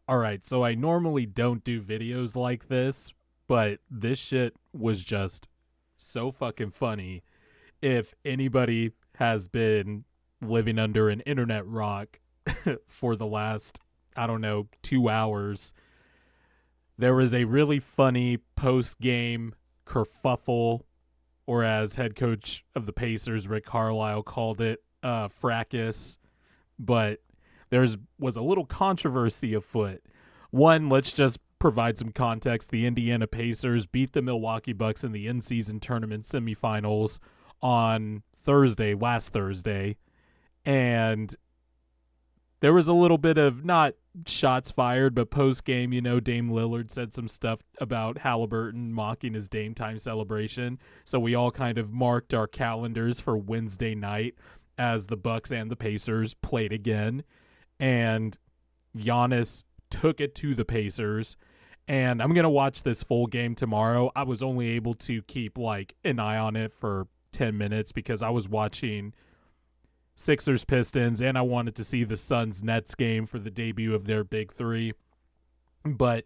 All right, so I normally don't do videos like this, but this shit was just so fucking funny. If anybody has been living under an internet rock for the last, I don't know, 2 hours, there was a really funny post game kerfuffle, or as head coach of the Pacers, Rick Carlisle, called it, fracas. But was a little controversy afoot. One, let's just provide some context. The Indiana Pacers beat the Milwaukee Bucks in the in-season tournament semifinals on last Thursday, and there was a little bit of not shots fired, but post game, Dame Lillard said some stuff about Halliburton mocking his Dame time celebration. So we all kind of marked our calendars for Wednesday night as the Bucks and the Pacers played again, and Giannis took it to the Pacers. And I'm going to watch this full game tomorrow. I was only able to keep an eye on it for 10 minutes because I was watching Sixers Pistons and I wanted to see the Suns Nets game for the debut of their big three. But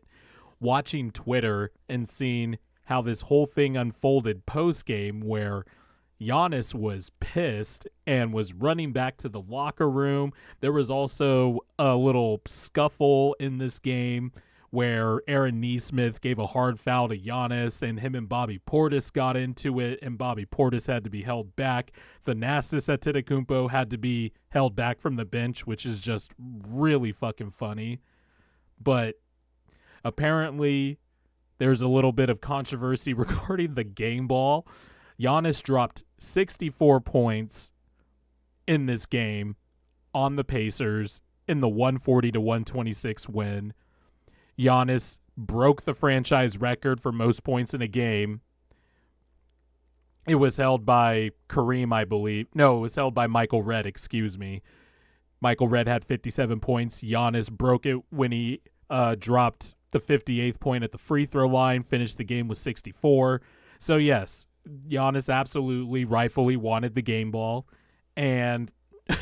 watching Twitter and seeing how this whole thing unfolded post game, where Giannis was pissed and was running back to the locker room. There was also a little scuffle in this game where Aaron Nesmith gave a hard foul to Giannis, and him and Bobby Portis got into it, and Bobby Portis had to be held back. Thanasis Antetokounmpo had to be held back from the bench, which is just really fucking funny. But apparently there's a little bit of controversy regarding the game ball. Giannis dropped 64 points in this game on the Pacers in the 140-126 win. Giannis broke the franchise record for most points in a game. It was held by Kareem, I believe. No, it was held by Michael Redd, excuse me. Michael Redd had 57 points. Giannis broke it when he dropped the 58th point at the free throw line, finished the game with 64. So yes, Giannis absolutely rightfully wanted the game ball. And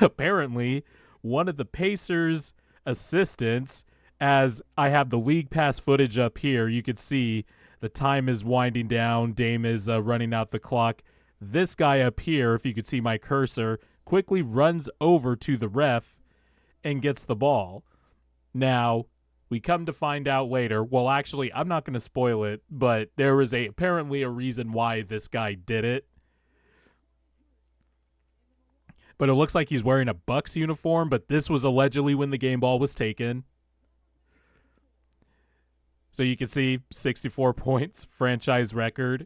apparently one of the Pacers' assistants, as I have the league pass footage up here, you could see the time is winding down. Dame is running out the clock. This guy up here, if you could see my cursor, quickly runs over to the ref and gets the ball. Now, we come to find out later, well, actually, I'm not going to spoil it, but there was apparently a reason why this guy did it. But it looks like he's wearing a Bucks uniform, but this was allegedly when the game ball was taken. So you can see 64 points, franchise record.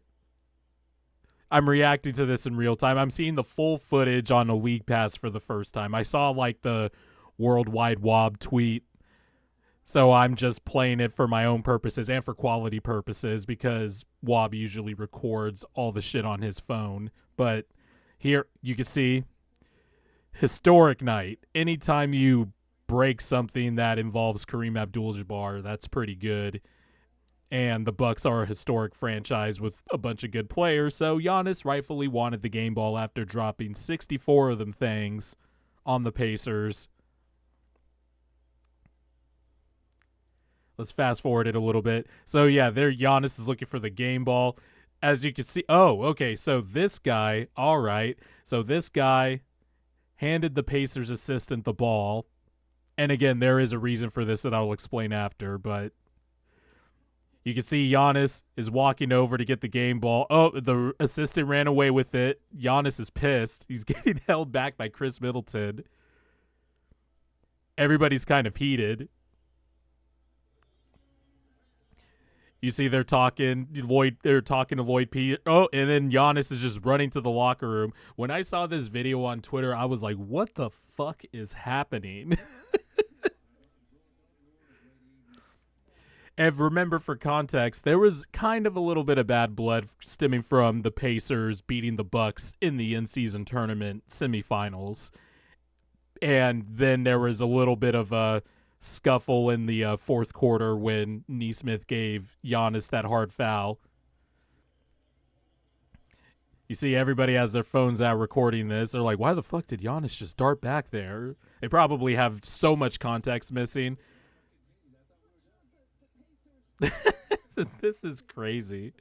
I'm reacting to this in real time. I'm seeing the full footage on a league pass for the first time. I saw the worldwide WOB tweet. So I'm just playing it for my own purposes and for quality purposes because WOB usually records all the shit on his phone. But here you can see historic night. Anytime you break something that involves Kareem Abdul-Jabbar, that's pretty good. And the Bucks are a historic franchise with a bunch of good players, so Giannis rightfully wanted the game ball after dropping 64 of them things on the Pacers. Let's fast forward it a little bit. So yeah, there Giannis is looking for the game ball. As you can see, so this guy, all right. So this guy handed the Pacers assistant the ball. And again, there is a reason for this that I'll explain after, but you can see Giannis is walking over to get the game ball. Oh, the assistant ran away with it. Giannis is pissed. He's getting held back by Chris Middleton. Everybody's kind of heated. You see they're talking to Lloyd P. Oh, and then Giannis is just running to the locker room. When I saw this video on Twitter, I was like, what the fuck is happening? And remember, for context, there was kind of a little bit of bad blood stemming from the Pacers beating the Bucks in the in-season tournament semifinals. And then there was a little bit of a scuffle in the fourth quarter when Nesmith gave Giannis that hard foul. You see everybody has their phones out recording this. They're like, why the fuck did Giannis just dart back there? They probably have so much context missing. This is crazy.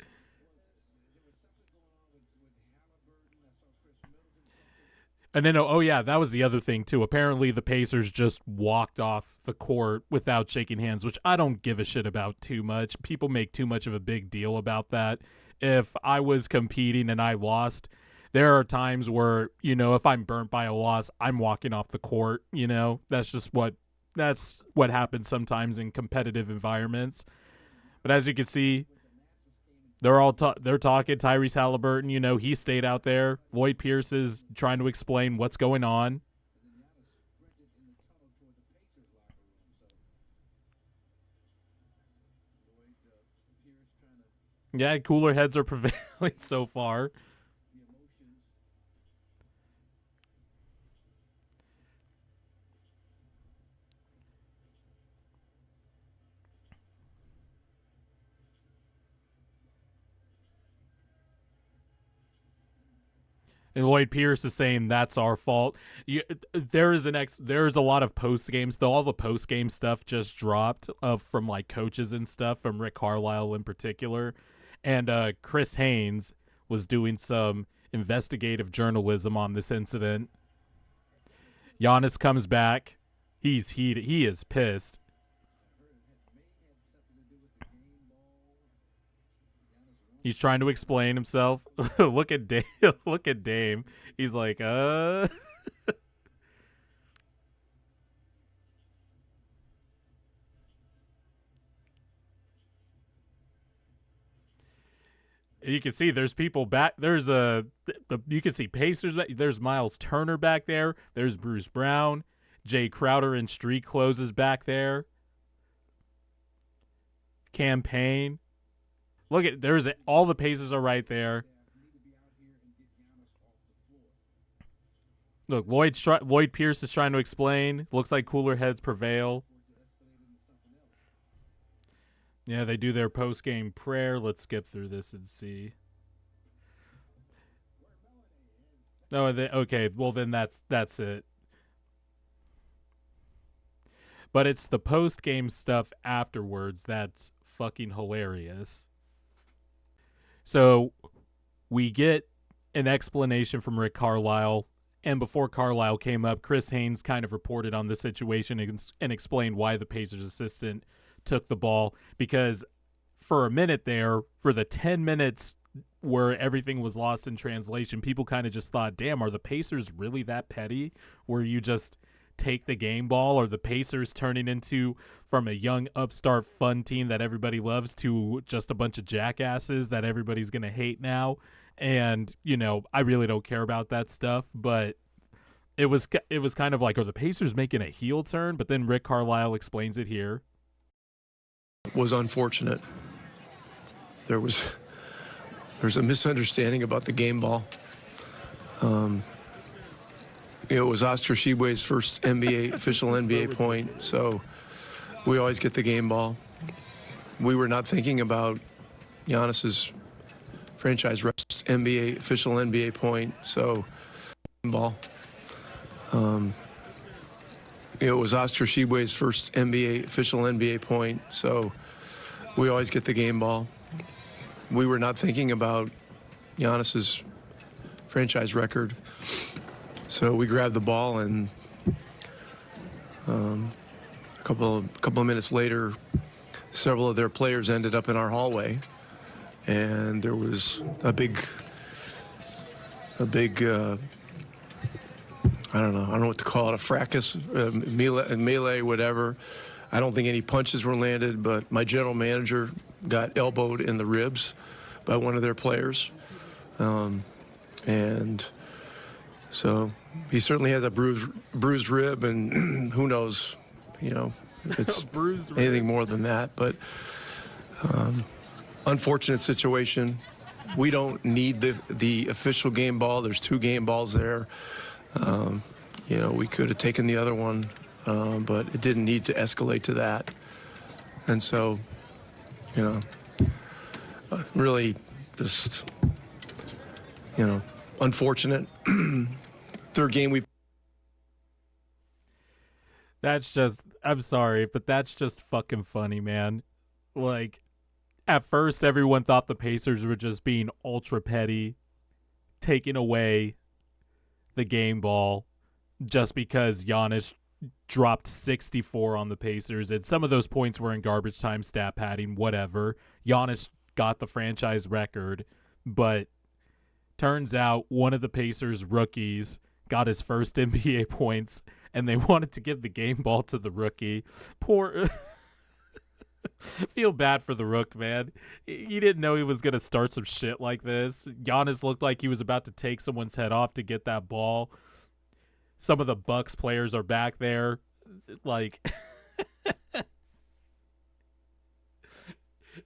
And then, oh yeah, that was the other thing too. Apparently, the Pacers just walked off the court without shaking hands, which I don't give a shit about too much. People make too much of a big deal about that. If I was competing and I lost, there are times where, if I'm burnt by a loss, I'm walking off the court. That's what happens sometimes in competitive environments. But as you can see, they're talking. Tyrese Halliburton, he stayed out there. Lloyd Pierce is trying to explain what's going on. Yeah, cooler heads are prevailing so far. And Lloyd Pierce is saying that's our fault. There's a lot of post games. Though all the post game stuff just dropped from like coaches and stuff, from Rick Carlisle in particular, and Chris Haynes was doing some investigative journalism on this incident. Giannis comes back. He's heated. He is pissed. He's trying to explain himself. Look at Dame. Look at Dame. He's like, You can see there's people back. You can see Pacers. There's Miles Turner back there. There's Bruce Brown, Jay Crowder in street clothes is back there. Campaign. Look at all the Pacers are right there. Look, Lloyd Pierce is trying to explain. Looks like cooler heads prevail. Yeah, they do their post game prayer. Let's skip through this and see. No, okay. Well, then that's it. But it's the post game stuff afterwards that's fucking hilarious. So we get an explanation from Rick Carlisle. And before Carlisle came up, Chris Haynes kind of reported on the situation and explained why the Pacers assistant took the ball. Because for a minute there, for the 10 minutes where everything was lost in translation, people kind of just thought, damn, are the Pacers really that petty? Where you just take the game ball? Or the Pacers turning into, from a young upstart fun team that everybody loves, to just a bunch of jackasses that everybody's going to hate now? And, I really don't care about that stuff, but it was kind of like, are the Pacers making a heel turn? But then Rick Carlisle explains it here. Was unfortunate. There was a misunderstanding about the game ball. It was Oscar Tshiebwe's first official NBA point, so we always get the game ball. We were not thinking about Giannis's franchise official NBA point, so ball. It was Oscar Tshiebwe's first official NBA point, so we always get the game ball. We were not thinking about Giannis's franchise record, so we grabbed the ball, and a couple of minutes later, several of their players ended up in our hallway, and there was a big I don't know what to call it, a fracas, melee, whatever. I don't think any punches were landed, but my general manager got elbowed in the ribs by one of their players. And so he certainly has a bruised rib, and who knows, if it's anything more than that. But unfortunate situation. We don't need the official game ball. There's 2 game balls there. We could have taken the other one, but it didn't need to escalate to that. And so, really just, unfortunate. Third game I'm sorry, but that's just fucking funny, man. Like, at first, everyone thought the Pacers were just being ultra petty, taking away the game ball just because Giannis dropped 64 on the Pacers. And some of those points were in garbage time, stat padding, whatever. Giannis got the franchise record, but turns out one of the Pacers rookies got his first NBA points, and they wanted to give the game ball to the rookie. Poor... Feel bad for the Rook, man. He didn't know he was going to start some shit like this. Giannis looked like he was about to take someone's head off to get that ball. Some of the Bucks players are back there. Like,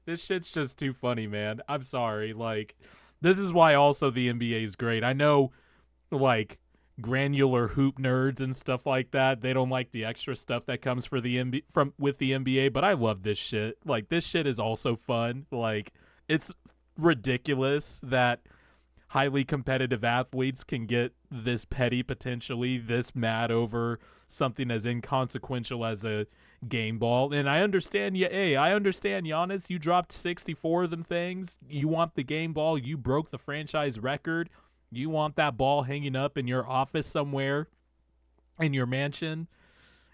this shit's just too funny, man. I'm sorry. Like, this is why also the NBA is great. I know, like, granular hoop nerds and stuff like that, they don't like the extra stuff that comes for the with the NBA, but I love this shit. Like, this shit is also fun. Like, it's ridiculous that highly competitive athletes can get this petty, potentially this mad over something as inconsequential as a game ball. And I understand, I understand, Giannis, you dropped 64 of them things. You want the game ball. You broke the franchise record. You want that ball hanging up in your office somewhere in your mansion.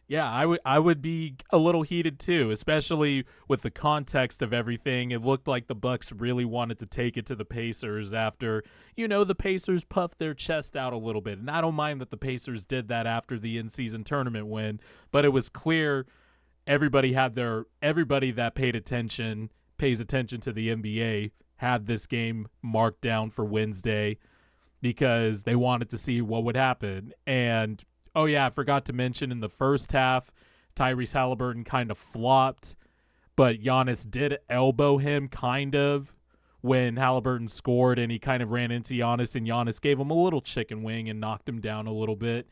Yeah, I would be a little heated too, especially with the context of everything. It looked like the Bucks really wanted to take it to the Pacers after, the Pacers puffed their chest out a little bit. And I don't mind that the Pacers did that after the in-season tournament win, but it was clear everybody that pays attention to the NBA had this game marked down for Wednesday, because they wanted to see what would happen. And, oh yeah, I forgot to mention in the first half, Tyrese Halliburton kind of flopped, but Giannis did elbow him kind of when Halliburton scored, and he kind of ran into Giannis, and Giannis gave him a little chicken wing and knocked him down a little bit.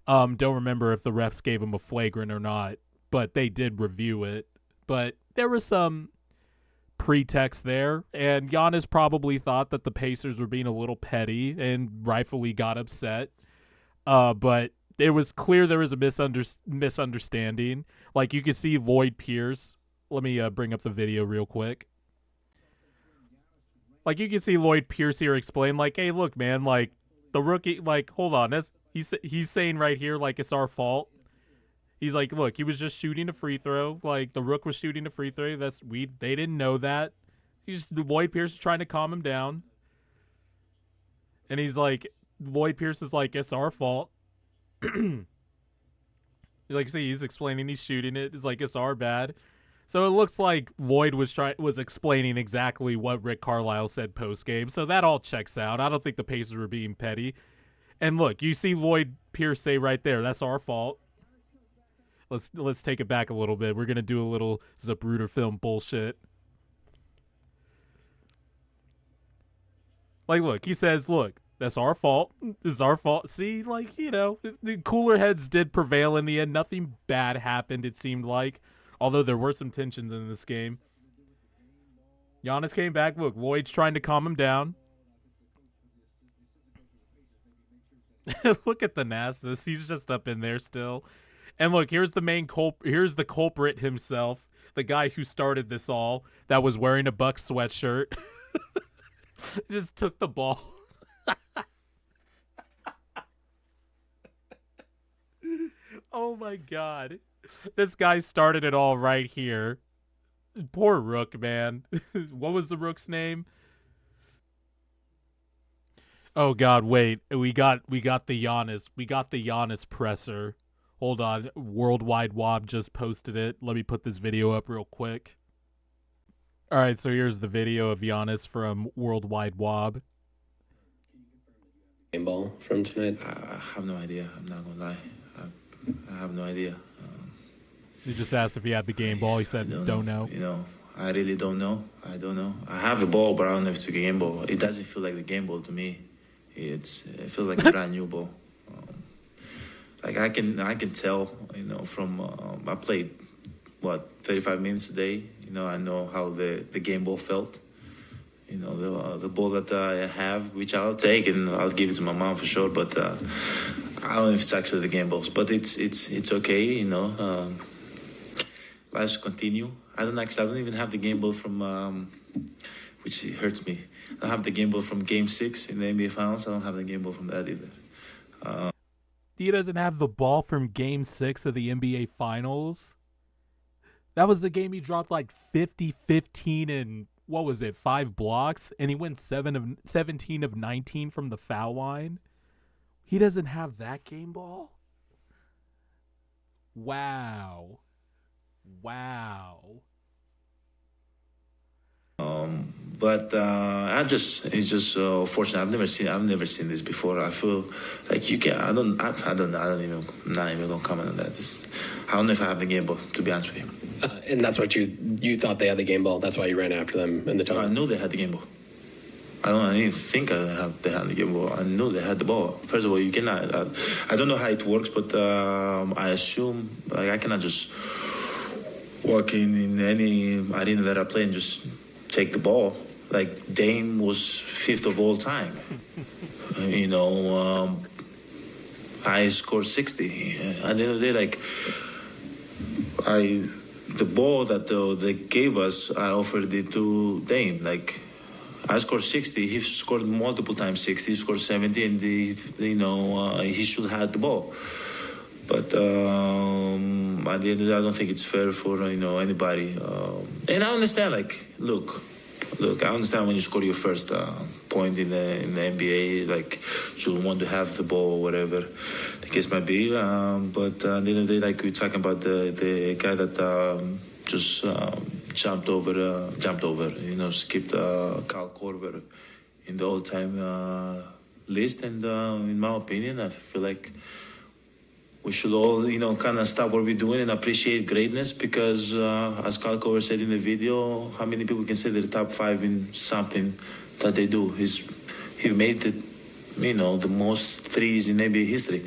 Don't remember if the refs gave him a flagrant or not, but they did review it. But there was some pretext there, and Giannis probably thought that the Pacers were being a little petty and rightfully got upset. But it was clear there was a misunderstanding. Like, you could see Lloyd Pierce. Let me bring up the video real quick. Like, you can see Lloyd Pierce here explain, like, hey, look, man, like, the rookie, like, hold on. He's saying right here, like, it's our fault. He's like, look, he was just shooting a free throw. Like, the Rook was shooting a free throw. They didn't know that. Lloyd Pierce is trying to calm him down. And Lloyd Pierce is like, it's our fault. He's explaining he's shooting it. It's like, it's our bad. So it looks like Lloyd was explaining exactly what Rick Carlisle said post-game. So that all checks out. I don't think the Pacers were being petty. And look, you see Lloyd Pierce say right there, that's our fault. Let's take it back a little bit. We're going to do a little Zapruder film bullshit. Like, look, he says, look, that's our fault. This is our fault. See, like, the cooler heads did prevail in the end. Nothing bad happened, it seemed like. Although there were some tensions in this game. Giannis came back. Look, Lloyd's trying to calm him down. Look at the Nasus. He's just up in there still. And look, here's the culprit himself, the guy who started this all, that was wearing a Bucks sweatshirt. Just took the ball. Oh my God. This guy started it all right here. Poor Rook, man. What was the Rook's name? Oh God, wait. We got the Giannis. We got the Giannis presser. Hold on. Worldwide Wob just posted it. Let me put this video up real quick. All right, so here's the video of Giannis from Worldwide Wob. Game ball from tonight? I have no idea. I'm not going to lie. I have no idea. He just asked if he had the game ball. He said, don't know. I really don't know. I don't know. I have the ball, but I don't know if it's a game ball. It doesn't feel like the game ball to me. It feels like a brand new ball. Like I can tell, from I played 35 minutes a day. I know how the game ball felt. The ball that I have, which I'll take and I'll give it to my mom for sure. But I don't know if it's actually the game balls. But it's okay. life should continue. I don't even have the game ball from, which hurts me. I don't have the game ball from Game 6 in the NBA Finals. I don't have the game ball from that either. He doesn't have the ball from Game 6 of the NBA Finals. That was the game he dropped like 50, 15, and what was it, 5 blocks? And he went 17 of 19 from the foul line. He doesn't have that game ball? Wow. But it's just fortunate. I've never seen this before. I feel like you can. I'm not even gonna comment on that. I don't know if I have the game ball, to be honest with you. And that's what you thought they had the game ball. That's why you ran after them in the tunnel. I knew they had the game ball. I didn't think they had the game ball. I knew they had the ball. First of all, you cannot. I don't know how it works, but I assume like I cannot just walk in any arena that I play and just take the ball. Like Dame was 5th of all time. I scored 60. At the end of the day, like the ball that they gave us, I offered it to Dame. Like I scored 60. He scored multiple times 60. He scored 70, and he should have the ball. But at the end of the day, I don't think it's fair for anybody. And I understand. Like, look. I understand when you score your first point in the NBA, like you want to have the ball or whatever the case might be. But at the end of the day, like we're talking about the guy that just jumped over, skipped Kyle Korver in the all-time list. And in my opinion, I feel like we should all, kind of stop what we're doing and appreciate greatness because, as Kyle Korver said in the video, how many people can say they're top 5 in something that they do? He made the most threes in NBA history.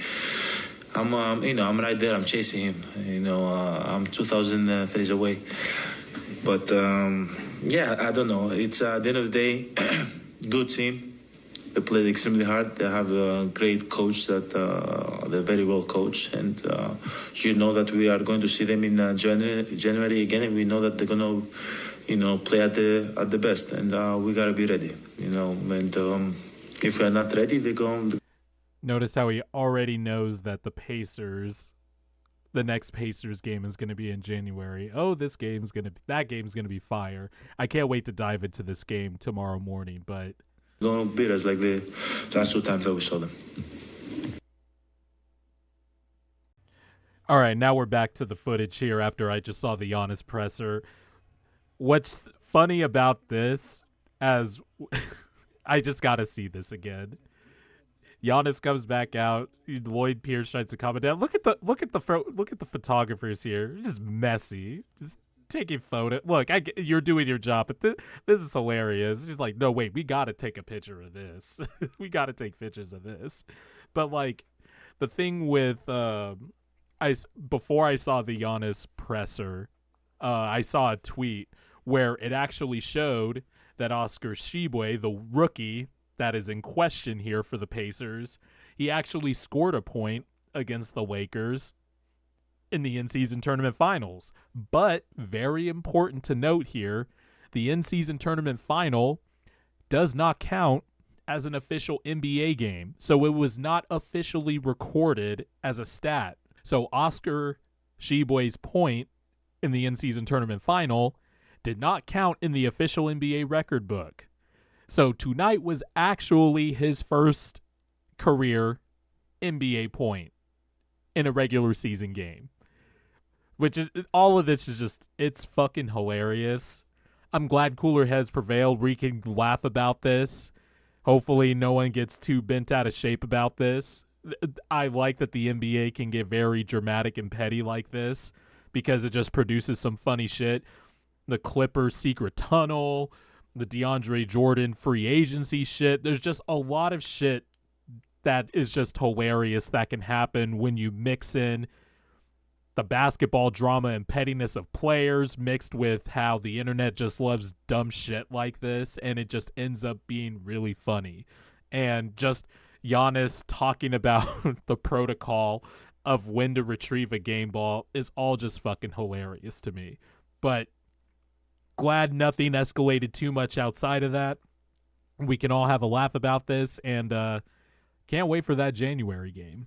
I'm right there. I'm chasing him. I'm 2,000 threes away. But I don't know. It's at the end of the day, good team. They played extremely hard. They have a great coach that they're very well coached, and that we are going to see them in January again, and we know that they're going to play at the best, and we gotta be ready, And if we're not ready, they're going. Notice how he already knows that the next Pacers game is going to be in January. Oh, that game's going to be fire. I can't wait to dive into this game tomorrow morning, but Don't beat us like the last 2 times that we saw them. all right, now we're back to the footage here after I just saw the Giannis presser. What's funny about this, as I just got to see this again. Giannis comes back out. Lloyd Pierce tries to comment down. Look at the photographers here. Just messy. Just taking photo. Look, you're doing your job, but this is hilarious. She's like, no, wait, we got to take a picture of this. We got to take pictures of this. But like the thing with before I saw the Giannis presser, I saw a tweet where it actually showed that Oscar Tshiebwe, the rookie that is in question here for the Pacers, he actually scored a point against the Lakers in the in-season tournament finals. But very important to note here, the in-season tournament final does not count as an official NBA game. So it was not officially recorded as a stat. So Oscar Tshiebwe's point in the in-season tournament final did not count in the official NBA record book. So tonight was actually his first career NBA point in a regular season game. Which is, all of this is just, it's fucking hilarious. I'm glad cooler heads prevailed. We can laugh about this. Hopefully no one gets too bent out of shape about this. I like that the NBA can get very dramatic and petty like this because it just produces some funny shit. The Clippers secret tunnel, the DeAndre Jordan free agency shit. There's just a lot of shit that is just hilarious that can happen when you mix in the basketball drama and pettiness of players mixed with how the internet just loves dumb shit like this, and it just ends up being really funny. And just Giannis talking about the protocol of when to retrieve a game ball is all just fucking hilarious to me. But glad nothing escalated too much outside of that. We can all have a laugh about this, and can't wait for that January game.